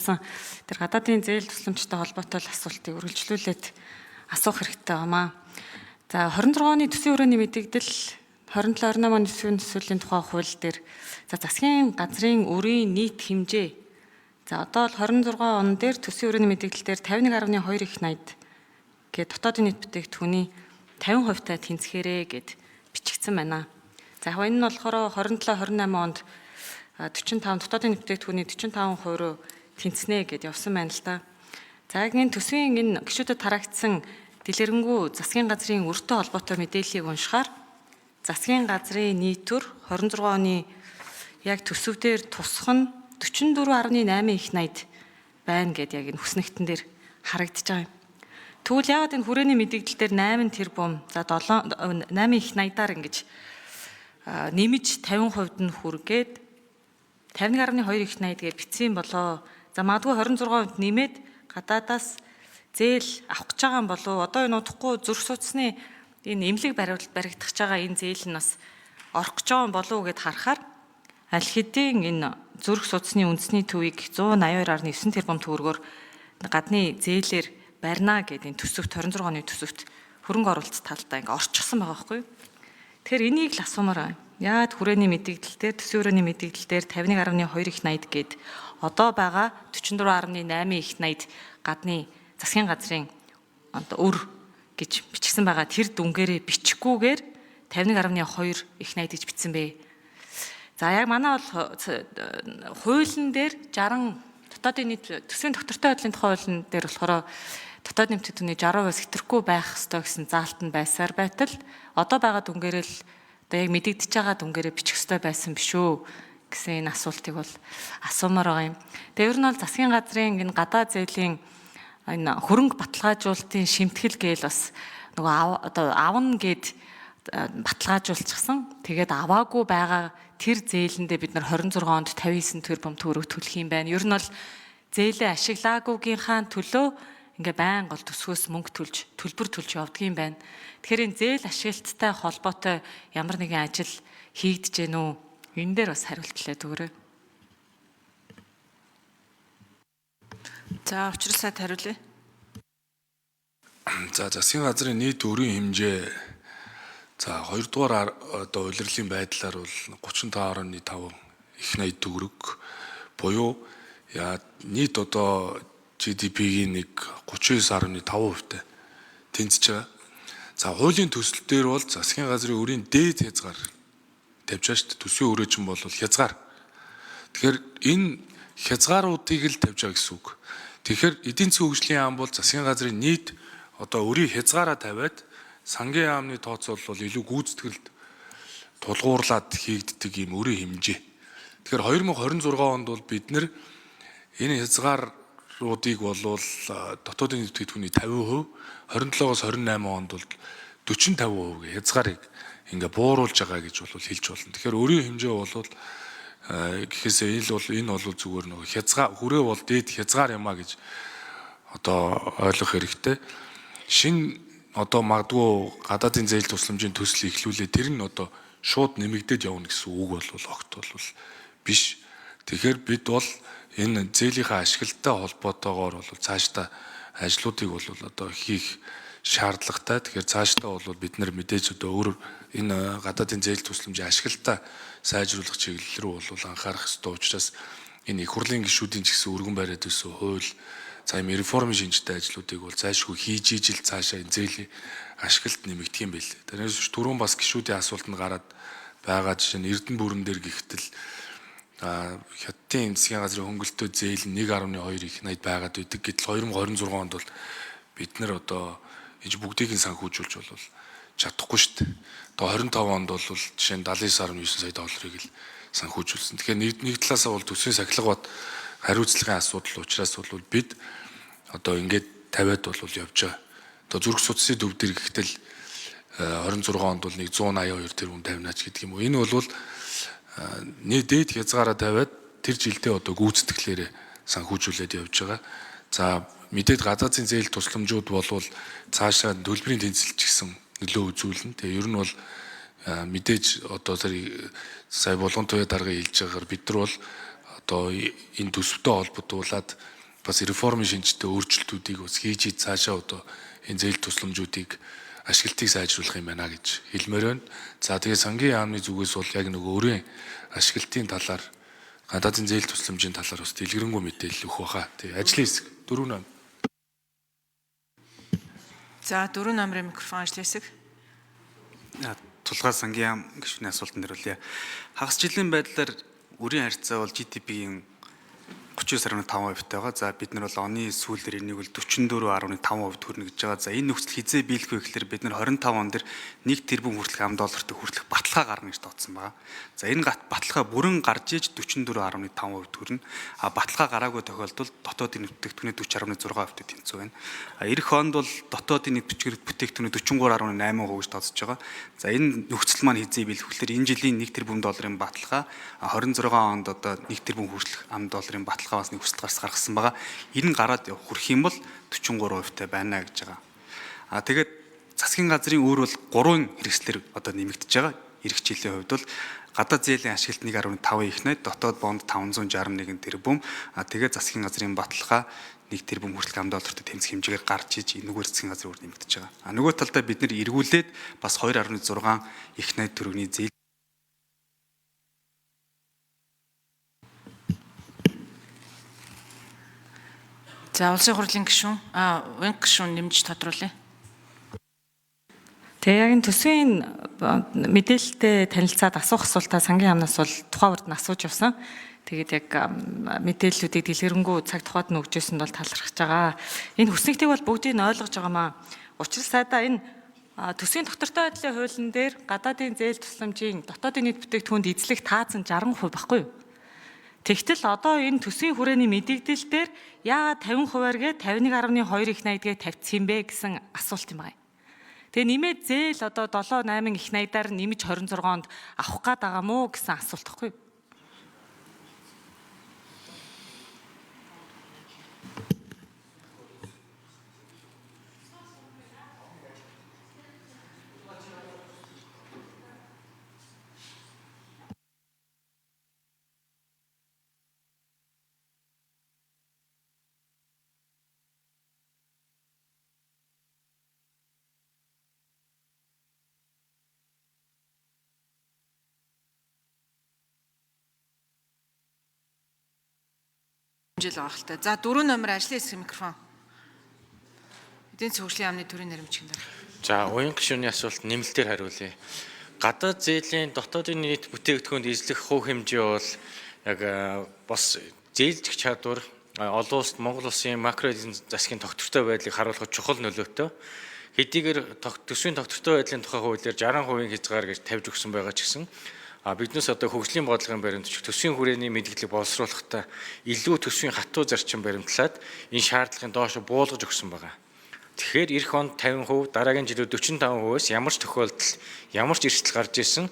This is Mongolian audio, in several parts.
Тэр гадаадын зээл тусламжтай холбоотой асуултыг үргэлжлүүлээд асуух хэрэгтэй байна. За 26 оны төсвийн өрөөний мэдээлэл 27 28 оны төсвийн төсвөлийн тухай хууль дээр засгийн газрын өрийн нийт хэмжээ за одоо л 26 он дээр төсвийн өрөөний мэдээлэл дээр 51.2 их 80 гээд дотоодын нийт бүтээгдэхүүний 50% та тэнцэхээрээ гэд бичигдсэн байна. За яг энэ нь болохоор 27 28 онд 45 дотоодын нийт бүтээгдэхүүний 45% тэнцэнэ гэд явсан байна л да. За яг энэ төсвийн энэ гишүүдэд тараагдсан дэлгэрэнгүй засгийн газрын өртөө холбоотой мэдээллийг уншихаар засгийн газрын нийт төр 26 оны яг төсөвдөр тусах нь 44.8 их 80 байна гэд яг энэ хүснэгтэн дээр харагдаж байгаа юм. Тэгвэл яагаад энэ хүрээний мэдээлэл дээр 8 тэрбум за 8 их 80-аар ингэж нэмж 50% нь хүргээд 51.2 их 80 гэж бичсэн болоо. За магадгүй 26% нэмээд гадаадаас зээл авах гэж байгаа юм болов уу? Одоо энэ удахгүй зүрх судасны энэ эмнэлэг баригдах байгаа энэ зээл нь бас орох гэж байгаа юм болов уу гэд харахаар аль хэдийн энэ зүрх судасны үндэсний төвийг 182.9 тэрбум төгрөгөөр гадны зээлээр барина гэдэг энэ төсөвт 26 оны төсөвт хөрөнгө оруулалт талдаа ингээ орчихсон байгаа байхгүй юу? Тэгэхээр энийг л асуумаар байна. Яад хүрээний мэдээлэл дээр төсвийн өрөөний мэдээлэл дээр 51.2 их 80 гээд одоо байгаа 44.8 их 80 гадны засгийн газрын өр гэж бичсэн байгаа тэр дүнгээрээ бичихгүйгээр 51.2 их 80 гэж бичсэн бэ. За яг манай бол хуулийн дээр 60 дотоодын нийт төсвийн доктортой байдлын тухай хуулийн дээр болохоор дотоодын нийт бүтээгдэхүүний 60% хэтрэхгүй байх ёстой гэсэн заалт нь байсаар байтал одоо байгаа дүнгээрээ л одоо яг мэдэгдэж байгаа дүнгээрээ бичих ёстой байсан биш үү гэсэн энэ асуултыг бол асуумаар байгаа юм. Тэгээ ер нь бол засгийн газрын энэ гадаад зээлийн энэ хөрөнгө баталгаажуулалтын шимтгэл гээл бас нөгөө одоо авна гэд баталгаажуулчихсан. Тэгээд аваагүй байгаа тэр зээлэндээ бид нар 26 онд 59 тэрбум төгрөг төлөх юм байна. Ер нь бол зээлээ ашиглаагүйгийнхаа төлөө ингээ байнга бол төсвөөс мөнгө төлж төлбөр төлж явдаг юм байна. Тэгэхээр энэ зээл ашиглалттай холбоотой ямар нэгэн ажил хийгдэж гэнэ үү? Энэ дээр бас хариулт хэлээд өгөөрэй. За учрал сайд хариулъя. За засгийн газрын нийт өрийн хэмжээ за 2 дугаар одоо улирлын байдлаар бол 35.5 их 80 төгрөг буюу нийт одоо GDP-ийн нэг 39.5%-тай тэнцэж байгаа. За хуулийн төсөл дээр бол засгийн газрын өрийн дээд хязгаар тавьж байгаа шүү дээ. Төсвийн өрөө чинь бол хязгаар. Тэгэхээр энэ хязгааруудыг л тавьж байгаа гэсэн үг. Тэгэхээр эдийн засгийн хөгжлийн яам бол засгийн газрын нийт одоо өрийн хязгаараа тавиад сангийн яамны тооцоол бол илүү гүйцэтгэлд тулгуурлаад хийгддэг юм өрийн хэмжээ. Тэгэхээр 2026 онд бол бид нэр энэ хязгааруудыг бол дотоодын нийт бүтээгдэхүүний 50%, 27-оос 28 онд бол 40-50% гэх хязгаарыг ингээ бууруулж байгаа гэж бол хэлж болно. Тэгэхээр өрийн хэмжээ бол гэхээсээ энэ бол зүгээр нөгөө хязгаар хүрээ бол дээд хязгаар юмаа гэж одоо ойлгох хэрэгтэй. Шин одоо магадгүй гадаадын зээл тусламжийн төсөл ихлүүлээ тэр нь одоо шууд нэмэгдээд явна гэсэн үг бол огт бол биш. Тэгэхээр бид бол энэ зээлийнхаа ашиглалтай холбоотойгоор бол цаашдаа ажлуудыг бол одоо хийх шаардлагатай. Тэгэхээр цаашдаа бол бид нар мэдээж одоо өөр энэ гадаадын зээл тусламжийн ашиглалтаа сайжруулах чиглэл рүү бол анхаарах ёстой учраас энэ их хурлын гишүүдийн ч гэсэн өргөн бариад өссөн хууль за юм реформын шинжтэй ажлуудыг бол зайлшгүй хийж ижил цаашаа энэ зээлийн ашиглалт нэмэгдэх юм байл. Тэрнээс түрүүн бас гишүүдийн асуултанд гараад байгаа жишээ нь Эрдэнэ бүрэн дээр гихтэл хятадын засгийн газрын хөнгөлөлтөө зээл 1.2 их 80 байгаад байдаг. Гэтэл 2026 онд бол бид нар одоо энэ бүгдийг нь санхүүжүүлж бол чадахгүй шүү дээ. Одоо 25 онд бол жишээ нь 79.9 сая долларыг л санхүүжүүлсэн. Тэгэхээр нэг талаасаа бол төсвийн сахилга бат хариуцлагын асуудал учраас бол бид одоо ингээд тавиад бол явж байгаа. Одоо зүрх судасны төв дээр гэхтэл 26 онд бол нэг 182 тэрбум тавинаач гэдэг юм уу. Энэ бол нийт дээд хязгаараа тавиад тэр жилдээ одоо гүйцэтгэлээрээ санхүүжүүлээд явж байгаа. За мэдээд гадаадын зээл тусламжууд болвол цаашаа төлбөрийн тэнцэлч гэсэн нөлөө үзүүлнэ. Тэгээ ер нь бол мэдээж одоо сая болгон туяа дарга хэлж байгаагаар бид нар бол одоо энэ төсөвтэй холбогдуулаад бас реформын шинжтэй өөрчлөлтүүдийг бас хийж цаашаа одоо энэ зээл тусламжуудыг ашиглалтыг сайжруулах юм байна гэж хэлмээр байна. За тэгээ сангийн яамны зүгээс бол яг нөгөө өөрийн ашиглалтын талаар гадаадын зээл тусламжийн талаар бас дэлгэрэнгүй мэдээлэл өгөх баха. Тэгээ ажлын хэсэг 4 ном. За 4 номерын микрофон ажлын хэсэг. Тулгаа сангийн яам гишүүний асуултанд хариулъя. Хагас жилийн байдлаар үрийн харьцаа бол GDP-ийн 39.5% байгаа. За бид нар бол оны сүүлээр энийг бол 44.5% хүрнэ гэж байгаа. За энэ нөхцөл хизээ биелэх вэ гэхээр бид нар 25 он дээр 1 тэрбум хүртэлх $10 хүртэлх баталгаа гарна гэж тооцсон байгаа. За энэ баталгаа бүрэн гарч иж 44.5% хүрнэ. А баталгаа гараагүй тохиолдолд дотоодын бүтээгдэхүүний 40.6% тэнцүү байна. Ирэх онд бол дотоодын нийт бүтээгдэхүүний 43.8% гэж тооцож байгаа. За энэ нөхцөл маань хизээ биелэх вэ гэхээр энэ жилийн 1 тэрбум долларын баталгаа 26 онд одоо 1 тэрбум хүртэлх $10 баталгаа бас нэг хүсэлт гаргасан байгаа. Энэ гараад хүрэх юм бол 43% байна гэж байгаа. Тэгээд засгийн газрын өөр бол 3 хэрэгслэр одоо нэмэгдэж байгаа. Ирэх жилийн хувьд бол гадаад зээлийн ашиглалт 1.5 их найд, дотоод бонд 561 тэрбум, тэгээд засгийн газрын баталгаа 1 тэрбум хүртэлх $10 тэмцэх хэмжээгээр гарч иж энэгээр засгийн газрын өөр нэмэгдэж байгаа. Нөгөө талдаа бид нэр эргүүлээд бас 2.6 их найд төгрөгийн зээл За улсын хурлын гишүүн, Уянга гишүүн нэмж тодруулъя. Тэгээ яг энэ төсвийн мэдээлэлтэй танилцаад асуух асуултаа сангийн яамнаас бол тухайн урд нь асууж явсан. Тэгээд яг мэдээллүүдийг дэлгэрэнгүй цаг тухайд нь өгчөөсөнд бол талархаж байгаа. Энэ хүснэгтийг бол бүгдийг нь ойлгож байгаамаа. Учир сайдаа энэ төсвийн доктортой байдлын хуулийн дээр гадаадын зээл тусламжийн дотоодын нийт бүтээгдэхүүнд эзлэх таазан 60% баггүй юу? Тэгтэл одоо энэ төсвийн хүрээний мэдээлэл дээр яагаад 50%-аар гээд 51.2 их найдгээ тавьчихсан бэ гэсэн асуулт юм байна. Тэгээ нэмээд зээл одоо 7-8 их найдаар нэмж 26-онд авах гээд байгаа мó гэсэн асуулт гэхгүй юу? Жил байгаа хэлтэй. За 4 номер ажлын хэсэг микрофон. Эдийн засгийн хөгжлийн яамны төрийн нэрмжигэн дээр. За уянга гишүүний асуулт нэмэлтээр хариулъя. Гадаад зээлийн дотоодын нийт бүтээгдэхүүнд эзлэх хувь хэмжээ бол яг бас зээлжих чадвар олон улсад Монгол улсын макро эдийн засгийн тогтвортой байдлыг харуулах чухал нөлөөтэй. Хэдийгээр төсвийн тогтвортой байдлын тухай хуулиар 60% хязгаар гэж тавьж өгсөн байгаа ч гэсэн биднээс одоо хөгжлийн бодлогын баримтч төсвийн хүрээний мэдээллийг боловсруулахдаа илүү төсвийн хатуу зарчим баримтлаад энэ шаардлагын доош буулгаж өгсөн байгаа. Тэгэхээр эх онд 50%, дараагийн жилүүд 45%-аас ямар ч тохиолдолд ямар ч эрсдэл гарч ирсэн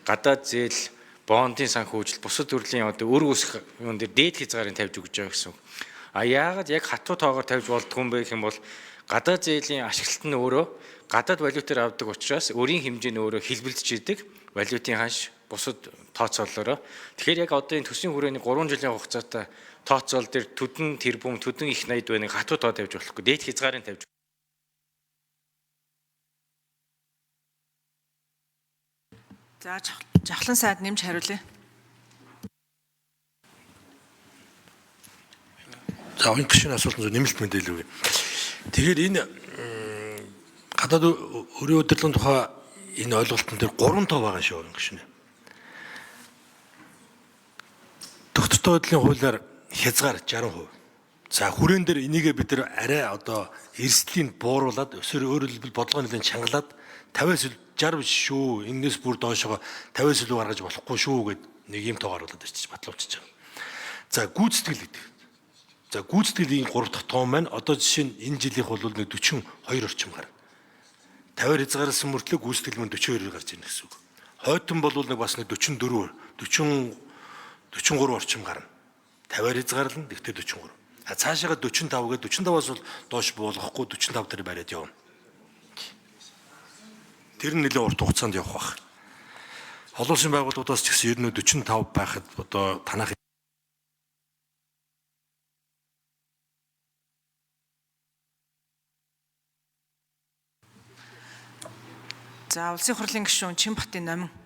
гадаад зээл, бондын санхүүжилт, бусад төрлийн одоо өр үүсэх юм дээр дээд хязгаарыг тавьж өгч байгаа гэсэн. Яагаад яг хатуу тоогоор тавьж болдгоо юм бэ гэх юм бол гадаад зээлийн ашиглалт нь өөрөө гадаад валютаар авдаг учраас өрийн хэмжээ нь өөрөө хэлбэлдэж идэг валютын ханш бусад тооцоололоо. Тэгэхээр яг одоо энэ төсвийн хүрээний 3 жилийн хугацаатай тооцоол дээр төдөн тэрбум, төдөн их найд байныг хатуу тоо тавьж болохгүй. Дээд хязгаарыг тавьж. За жавхлан сайд нэмж хариулъя. За энэ гишүүний асуултанд нэмэлт мэдээлэл өгье. Тэгэхээр энэ гадаад өрийн удирдлагын тухай энэ ойлголтын дээр 3 тоо байгаа шүү энэ гишүүнээ. Тогтвортой байдлын хуулиар хязгаар 60%. За хүрээн дээр энийгээ бид нар арай одоо эрсдлийн бууруулад өөрөөр хэлбэл бодлого нэлээд чангалаад 50-аас 60 шүү. Энээс бүр доошоо 50-аас илүү гаргаж болохгүй шүү гэд нэг юм тоо гаргалаад ирчих батлуулчихж байгаа. За гүйцэтгэл гэдэг. За гүйцэтгэлийн 3 дахь тоон маань одоо жишээ нь энэ жилийнх бол нэг 42 орчим гарна. 50-аар хязгаараас мөртлөө гүйцэтгэл маань 42-оор гарч ирнэ гэсэн үг. Хойтон бол нэг бас нэг 44, 43 орчим гарна. 50-аар хязгаарлана. Тэгтээ 44. Цаашаага 45 гээд 45-аас бол доош буулгахгүй 45 дээр бариад явна. Тэр нь нэлээд урт хугацаанд явах байх. Олон улсын байгууллагуудаас ч гэсэн ер нь 45 байхад одоо танах За улсын хурлын гишүүн Чинбатын Номин.